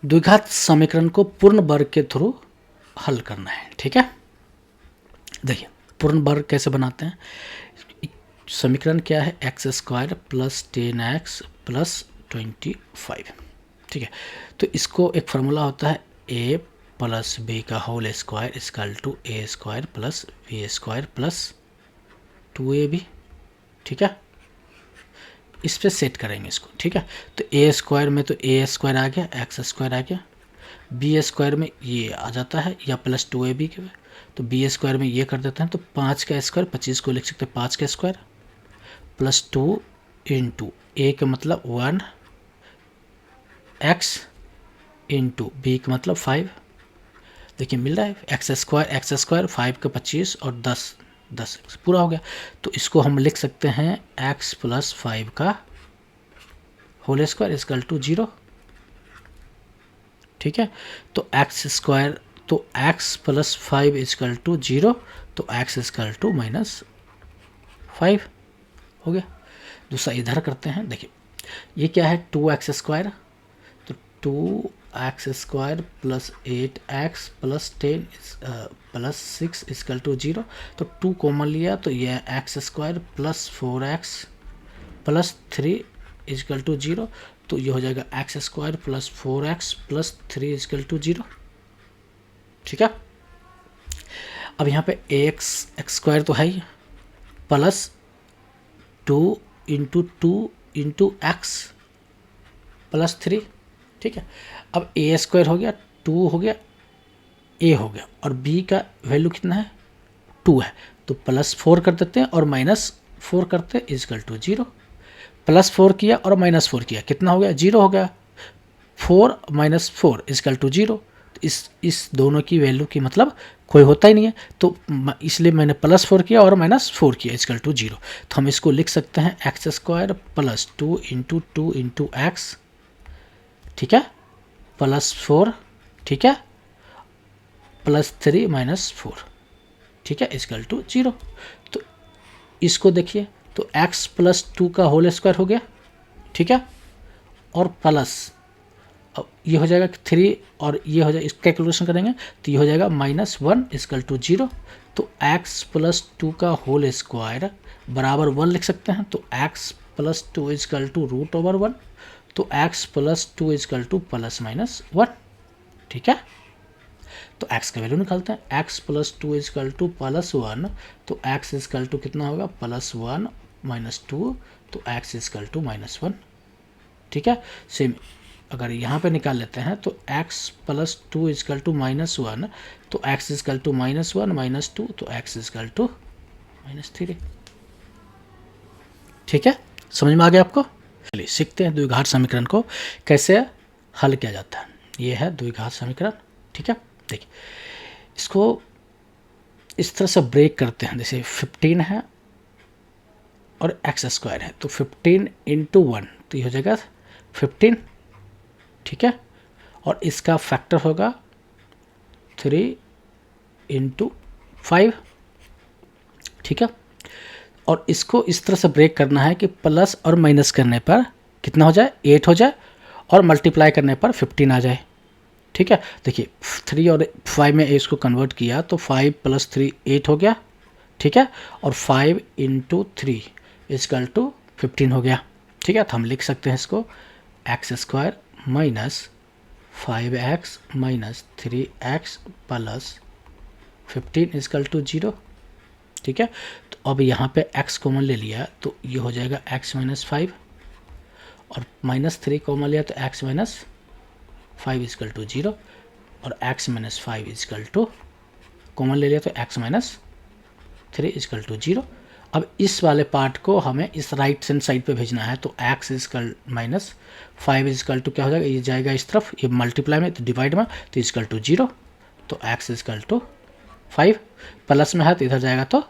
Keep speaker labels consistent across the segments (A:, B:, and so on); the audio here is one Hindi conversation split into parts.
A: द्विघात समीकरण को पूर्ण वर्ग के थ्रू हल करना है। ठीक है, देखिए पूर्ण वर्ग कैसे बनाते हैं। समीकरण क्या है, x square plus 10x plus 25। ठीक है, तो इसको एक फार्मूला होता है a प्लस बी का whole square is equal to a square plus b square plus 2ab। ठीक है, इस पे सेट करेंगे इसको। ठीक है, तो ए स्क्वायर में तो ए स्क्वायर आ गया, एक्स स्क्वायर आ गया, बी स्क्वायर में ये आ जाता है या प्लस 2ab के, तो बी स्क्वायर में ये कर देते हैं, तो 5 का स्क्वायर 25 को लिख सकते हैं 5 का स्क्वायर प्लस 2 इंटू ए का मतलब 1 एक्स इंटू बी का मतलब 5। देखिए मिल रहा है एक्स स्क्वायर 5 का 25 और 10 पूरा हो गया। तो इसको हम लिख सकते हैं x प्लस 5 का होल स्क्वायर इजकल टू 0। ठीक है, तो x प्लस 5 इजकल टू 0, तो x इजकल टू -5 हो गया। दूसरा इधर करते हैं, देखिए ये क्या है 2x स्क्वायर, तो 2x square plus 8x plus 10 plus 6 is equal to 0, तो 2 कॉमन लिया तो यह x square plus 4x plus 3 is equal to 0, तो ये हो जाएगा x square plus 4x plus 3 is equal to 0। ठीक है, अब यहाँ पे एक्स स्क्वायर तो है ही plus 2 into 2 into X plus 3। ठीक है, अब ए स्क्वायर हो गया, 2 हो गया, ए हो गया, और बी का वैल्यू कितना है 2 है, तो प्लस 4 कर देते हैं और -4 करते हैं इजकल टू 0। प्लस 4 किया और -4 किया, कितना हो गया 0 हो गया, 4 - 4 इजकल टू 0। तो इस दोनों की वैल्यू की मतलब कोई होता ही नहीं है, तो इसलिए मैंने +4 किया और -4 किया इजकल टू 0। तो हम इसको लिख सकते हैं x square plus 2 into 2 into x, ठीक है, प्लस 4, ठीक है, प्लस 3 -4, ठीक है, इजकल टू 0। तो इसको देखिए, तो x प्लस 2 का होल स्क्वायर हो गया, ठीक है, और प्लस अब ये हो जाएगा 3 और ये हो जाएगा, इसका कैलकुलेशन करेंगे तो ये हो जाएगा -1 इजकल टू 0। तो x प्लस 2 का होल स्क्वायर बराबर 1 लिख सकते हैं, तो x प्लस 2 इजकल टू √1, तो x प्लस 2 इजकल टू ±1। ठीक है, तो x का वैल्यू निकालते हैं, x प्लस 2 इजकल टू +1, तो x इजकल टू कितना होगा +1 - 2, तो x इजकल टू -1। ठीक है, सेम अगर यहाँ पे निकाल लेते हैं तो x प्लस 2 इजकल टू -1, तो x इजकल टू -1 - 2, तो x इजकल टू -3। ठीक है, समझ में आ गया आपको। चलिए सीखते हैं द्विघात समीकरण को कैसे हल किया जाता है। ये है द्विघात समीकरण। ठीक है, देखिए इसको इस तरह से ब्रेक करते हैं, जैसे 15 है और एक्स स्क्वायर है, तो 15 इंटू 1, तो ये हो जाएगा 15। ठीक है, और इसका फैक्टर होगा 3 इंटू 5। ठीक है, और इसको इस तरह से ब्रेक करना है कि प्लस और माइनस करने पर कितना हो जाए 8 हो जाए, और मल्टीप्लाई करने पर 15 आ जाए। ठीक है, देखिए 3 और 5 में इसको कन्वर्ट किया तो 5 + 3 8 हो गया। ठीक है, और 5 इंटू 3 इजकल टू 15 हो गया। ठीक है, तो हम लिख सकते हैं इसको x square minus 5x minus 3x plus 15 is equal to 0। ठीक है, तो अब यहाँ पे x कॉमन ले लिया तो ये हो जाएगा x - 5, और -3 कॉमन लिया तो x - 5 इजकल टू 0, और x - 5 इजकल टू कॉमन ले लिया तो x - 3 इजकल टू 0। अब इस वाले पार्ट को हमें इस राइट हैंड साइड पे भेजना है, तो x इजकल -5 इजकल टू क्या हो जाएगा, ये जाएगा इस तरफ, ये मल्टीप्लाई में तो डिवाइड में, तो इजकल टू 0, तो x इजकल टू 5। प्लस में है तो इधर जाएगा, तो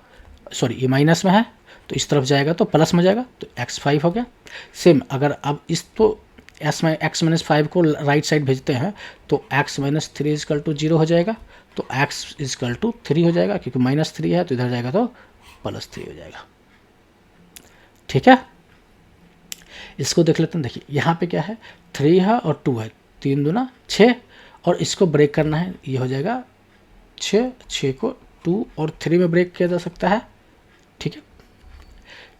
A: सॉरी ये माइनस में है तो इस तरफ जाएगा तो प्लस में जाएगा, तो x 5 हो गया। सेम अगर अब इस तो x - 5 को राइट साइड भेजते हैं तो x - 3 इजकल टू 0 हो जाएगा, तो x इजकल टू 3 हो जाएगा, क्योंकि -3 है तो इधर जाएगा तो +3 हो जाएगा। ठीक है, इसको देख लेते हैं। देखिए यहाँ पे क्या है 3 है और 2 है, 3 दूना 6, और इसको ब्रेक करना है, ये हो जाएगा 6, 6 को 2 और 3 में ब्रेक किया जा सकता है। ठीक है,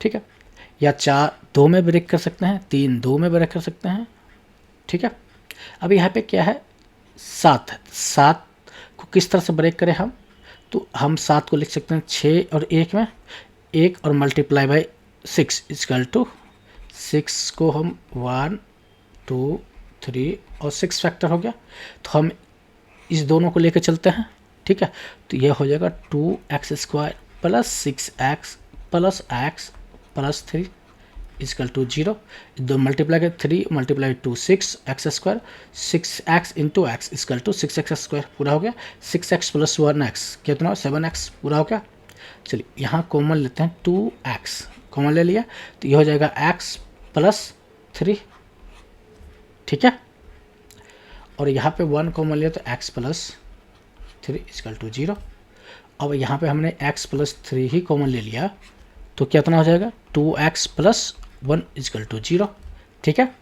A: ठीक है, या 4 2 में ब्रेक कर सकते हैं, 3 2 में ब्रेक कर सकते हैं। ठीक है, अब यहाँ पे क्या है, 7 है, 7 को किस तरह से ब्रेक करें हम, तो हम 7 को लिख सकते हैं 6 और 1 में, 1 और मल्टीप्लाई बाई 6 इक्वल टू 6 को हम 1 2 3 और 6 फैक्टर हो गया, तो हम इस दोनों को लेकर चलते हैं। ठीक है, तो यह हो जाएगा 2x² plus 6x plus x plus 3 is equal to 0। दो मल्टीप्लाई कर 3 multiply 2 6x², 6x into x is equal to 6x² पूरा हो गया। 6x प्लस 1x कितना, 7x पूरा हो गया। चलिए यहाँ कॉमन लेते हैं, 2x कॉमन ले लिया, तो ये हो जाएगा x प्लस 3। ठीक है, और यहाँ पे 1 कॉमन लिया तो x प्लस 3 इजकल टू 0। अब यहाँ पे हमने x प्लस 3 ही कॉमन ले लिया, तो कितना हो जाएगा 2x प्लस 1 इजकल टू 0। ठीक है,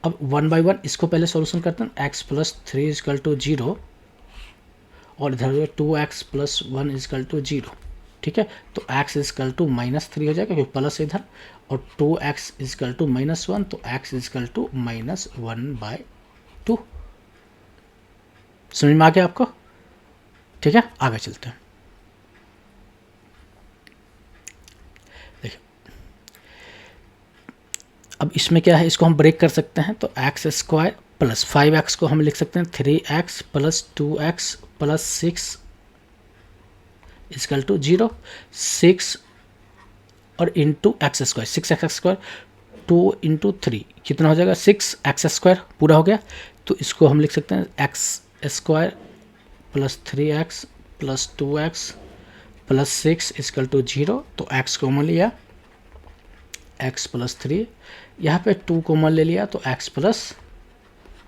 A: अब 1 बाई 1 इसको पहले सॉल्यूशन करते हैं, x प्लस 3 इजकल टू 0 और इधर 2x प्लस 1 इजकल टू 0। ठीक है, तो x इजकल टू -3 हो जाएगा क्योंकि प्लस इधर, और 2x इजकल टू -1, तो x इजकल टू -1/2। समझ में आ गया आपको? ठीक है, आगे चलते हैं। देखिए अब इसमें क्या है, इसको हम ब्रेक कर सकते हैं, तो x² प्लस 5x को हम लिख सकते हैं 3x plus 2x plus 6 is equal to 0। 6 और इंटू x², 6x² 2 इंटू 3 कितना हो जाएगा 6x² पूरा हो गया। तो इसको हम लिख सकते हैं x² plus 3x plus 2x plus 6 is equal to 0। तो x कॉमन लिया, x प्लस 3, यहाँ पे 2 कॉमन ले लिया, तो x प्लस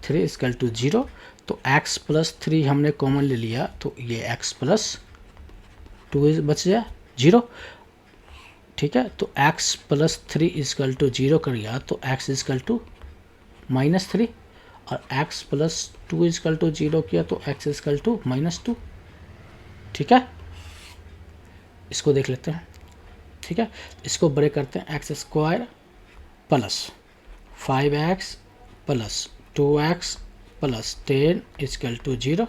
A: 3 इजकल टू 0। तो x प्लस 3 हमने कॉमन ले लिया, तो ये x प्लस 2 बच जाए 0। ठीक है, तो x प्लस 3 इजकल टू 0 कर गया, तो x इजकल टू -3, और x प्लस 2 इजकल टू 0 किया, तो x इजकल टू -2। ठीक है, इसको देख लेते हैं। ठीक है, इसको ब्रेक करते हैं, x² plus 5x plus 2x plus 10 is equal to 0।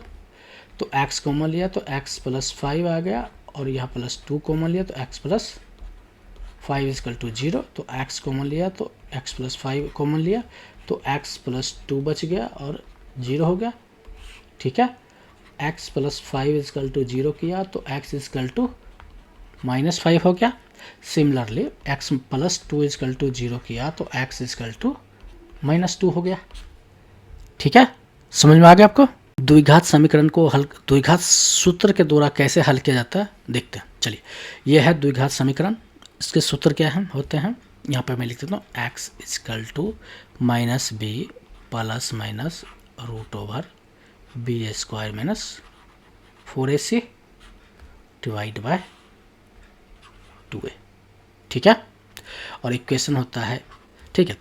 A: तो x कॉमन लिया, तो x प्लस 5 आ गया, और यहाँ प्लस 2 कॉमन लिया, तो x प्लस 5 इजकल टू 0। तो x कॉमन लिया, तो x प्लस 5 कॉमन लिया, तो x प्लस 2 बच गया और 0 हो गया। ठीक है, x प्लस 5 इजकल टू 0 किया, तो x इजकल टू -5 हो गया। Similarly x plus 2 is equal to 0 किया, तो x इजकल टू -2 हो गया। ठीक है, समझ में आ गया आपको? द्विघात समीकरण को हल, द्विघात सूत्र के द्वारा कैसे हल किया जाता है देखते हैं। चलिए, यह है द्विघात समीकरण। इसके सूत्र क्या हैं होते हैं, यहाँ पे मैं लिख देता हूँ, x is equal to -b plus minus root over b² minus 4ac divide by 2a। ठीक है, और इक्वेशन होता है। ठीक है,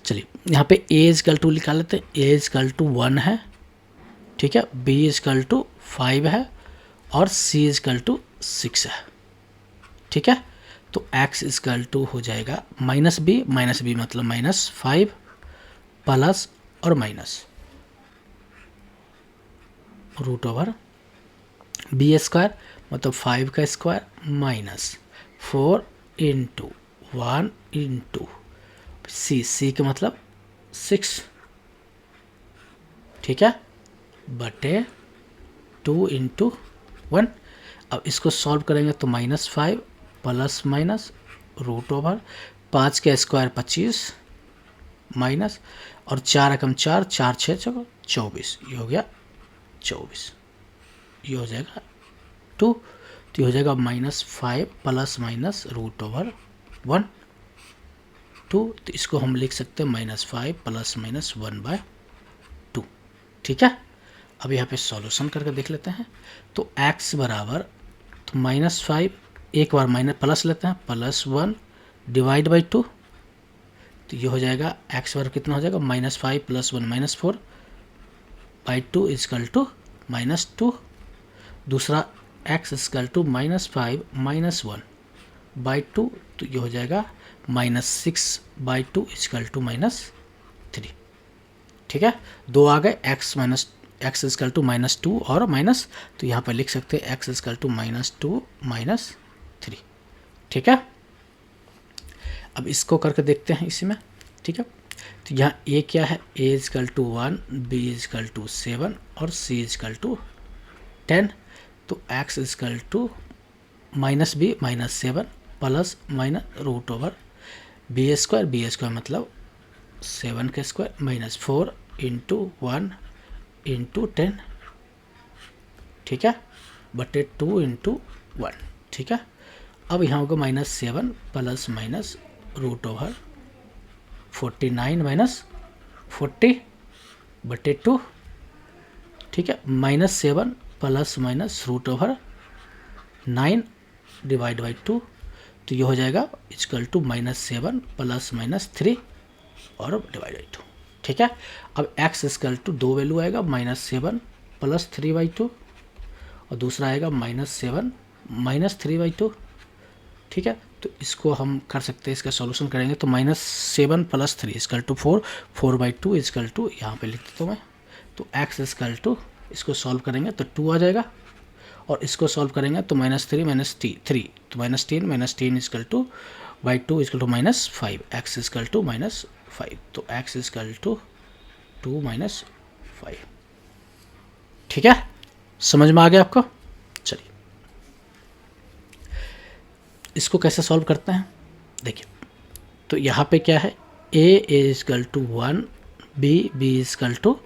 A: चलिए यहाँ पे a इजकल टू निकाल लेते हैं, a इजकल टू 1 है। ठीक है, b इजकल टू 5 है, और c इजकल टू 6 है। ठीक है, तो x इजकल टू हो जाएगा -b मतलब -5 प्लस और माइनस रूट ओवर b² मतलब 5 का square minus 4 into 1 into c का मतलब 6। ठीक है, बटे 2 इंटू 1। अब इसको सॉल्व करेंगे तो -5 प्लस माइनस रूट ओवर 5 का स्क्वायर 25 माइनस, और 4 एकम 4, 4 6 24, ये हो गया 24, ये हो जाएगा 2। तो ये हो जाएगा -5 प्लस माइनस रूट ओवर 1 2। तो इसको हम लिख सकते हैं -5 प्लस माइनस 1/2। ठीक है, अब यहाँ पे सॉल्यूशन करके देख लेते हैं। तो x बराबर, तो -5 एक बार माइनस प्लस लेते हैं, +1 डिवाइड बाई 2। तो ये हो जाएगा x बराबर कितना हो जाएगा, -5 + 1 -4 बाई टू इजकल टू -2। दूसरा x is equal to -5 -1 by two, तो ये हो जाएगा -6 बाई टू इजकल टू -3। ठीक है, दो आ गए, x इजकल टू -2 और माइनस, तो यहाँ पर लिख सकते हैं x इजकल टू -2 -3। ठीक है, अब इसको करके देखते हैं इसी में। ठीक है, तो यहाँ a क्या है, a is equal to 1, b is equal to 7 और c इजकल टू 10। तो x is equal to -b -7 plus √ओवर b स्क्वायर मतलब 7 का स्क्वायर -4 इंटू 1 इंटू 10। ठीक है, बटे 2 इंटू 1। ठीक है, अब यहाँ होगा -7 प्लस √ओवर 49 -40 बटे 2। ठीक है, -7 प्लस √ओवर 9 डिवाइड बाई 2, तो ये हो जाएगा इजकल टू -7 प्लस -3 और डिवाइड बाई 2। ठीक है, अब x इजकल टू दो वैल्यू आएगा, -7 प्लस 3/2 और दूसरा आएगा -7 -3/2। ठीक है, तो इसको हम कर सकते हैं, इसका सॉल्यूशन करेंगे तो -7 plus 3 is equal to 4/2 is equal to, यहाँ पे लिख देता हूँ मैं, तो x इजकल टू, इसको सॉल्व करेंगे तो 2 आ जाएगा और इसको सॉल्व करेंगे तो -3 -3 तो -10 is equal to by 2 is equal to -5, x is equal to -5, तो x इजकल टू 2 -5। ठीक है, समझ में आ गया आपको। चलिए इसको कैसे सॉल्व करते हैं, देखिए, तो यहाँ पे क्या है, a is equal to 1, b is equal to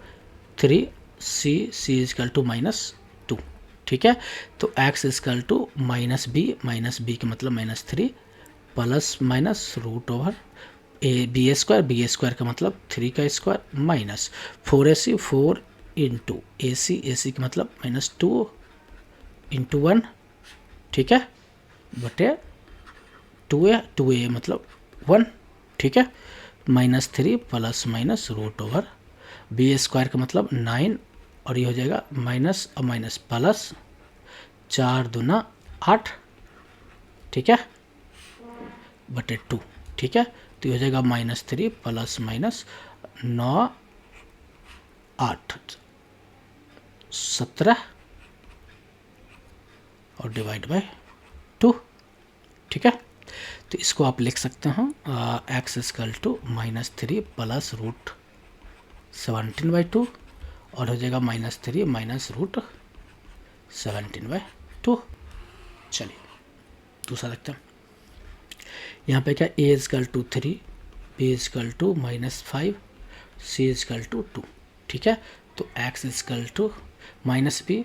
A: 3, c is equal to -2। ठीक है, तो x इजकल टू -b का मतलब -3 प्लस √ओवर b स्क्वायर का मतलब 3 का square minus 4ac 4 into ac का मतलब -2 इंटू 1। ठीक है, बटे 2a मतलब 1। ठीक है, -3 प्लस √ओवर b स्क्वायर का मतलब 9 और ये हो जाएगा माइनस और माइनस प्लस 4 दूना 8। ठीक है, बटे 2। ठीक है, तो ये हो जाएगा -3 प्लस -9 8 17 और डिवाइड बाय 2। ठीक है, तो इसको आप लिख सकते हैं x इजकल टू -3 प्लस √17/2 और हो जाएगा -3 माइनस √17/2। चलिए दूसरा देखते हैं, यहाँ पे क्या, a is equal to 3, b is equal to -5, c is equal to 2। ठीक है, तो x इजकल टू -b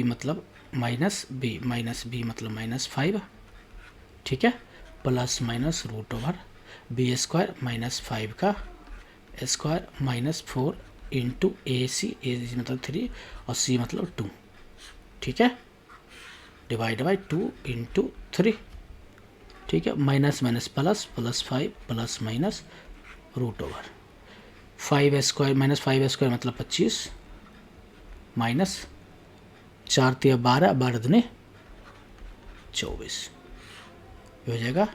A: मतलब -b मतलब -5। ठीक है, प्लस √ओवर b स्क्वायर -5 का स्क्वायर -4 इंटू ac मतलब 3 और c मतलब 2। ठीक है, डिवाइड बाई 2 इंटू 3। ठीक है, minus plus 5 plus minus √over 5 square -5 square मतलब 25 माइनस 4 × 12 12 दूनी 24, हो जाएगा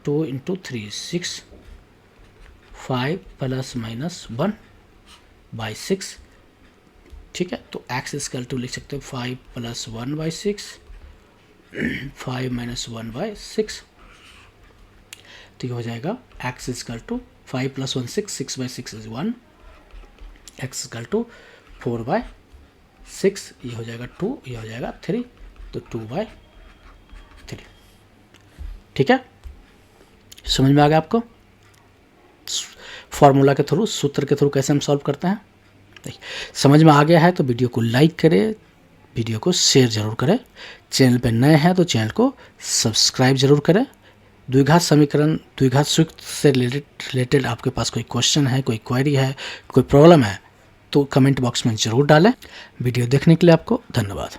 A: 2 इंटू 3 6 5 प्लस -1 बाई 6। ठीक है, तो x इजकल टू लिख सकते हो 5 प्लस 1 बाई 6 5 माइनस 1 बाई 6। तो ये हो जाएगा x is equal to 5 plus 1 6 6 by 6 is 1, x is equal to 4 by 6, ये हो जाएगा 2, ये हो जाएगा 3, तो 2 बाई 3। ठीक है, समझ में आ गया आपको फॉर्मूला के थ्रू, सूत्र के थ्रू कैसे हम सॉल्व करते हैं। देखिए, समझ में आ गया है तो वीडियो को लाइक करें, वीडियो को शेयर जरूर करें, चैनल पर नए हैं तो चैनल को सब्सक्राइब जरूर करें। द्विघात समीकरण, द्विघात सूत्र से रिलेटेड आपके पास कोई क्वेश्चन है, कोई क्वेरी है, कोई प्रॉब्लम है तो कमेंट बॉक्स में ज़रूर डालें। वीडियो देखने के लिए आपको धन्यवाद।